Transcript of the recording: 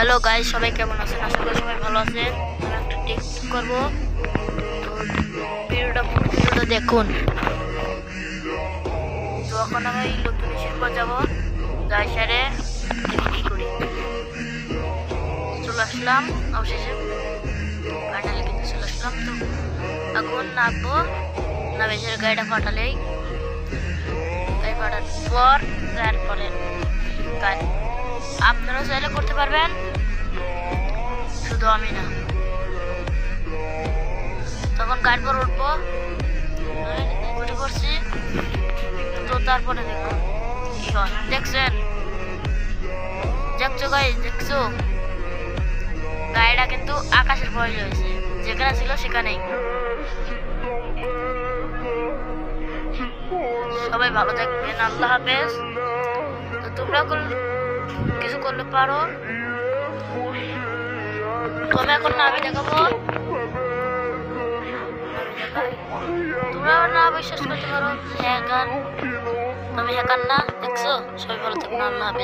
Hello guys, সবাই কেমন আছেন? আশা করি সবাই ভালো আছেন। আমি একটা টেস্ট করবো, ভিডিওটা দেখুন। তো এখন আমি নতুন শিল্প যাবো, যাই সারে দেখি কি করি। চলে আসলাম অবশেষে, ফাইনালি কিন্তু চলে আসলাম। তো এখন নামবো, নামে গাড়িটা ফাটালেই গাড়ি ফাটার পর তারপরে গাড়ি আপনারা চাইলে করতে পারবেন, শুধু আমি না। তখন গাড়ি পর উঠবো, উঠে পড়ছি। তো তারপরে দেখুন কি হয়। দেখছেন? দেখছো গাইস, দেখছো? গাড়িটা কিন্তু আকাশের ভয় হয়েছে, যেখানে ছিল সেখানেই। সবাই ভালো থাকবেন, আল্লাহ হাফেজ। তো তোমরা কিছু করলে পারো। তবে এখন না আমি দেখাবো, তোমরা না বিশ্বাস করতে পারো হ্যাকার, তবে হ্যাকার না। দেখছো? সবাই ভালো থাকবেন, আল্লাহ হাফেজ।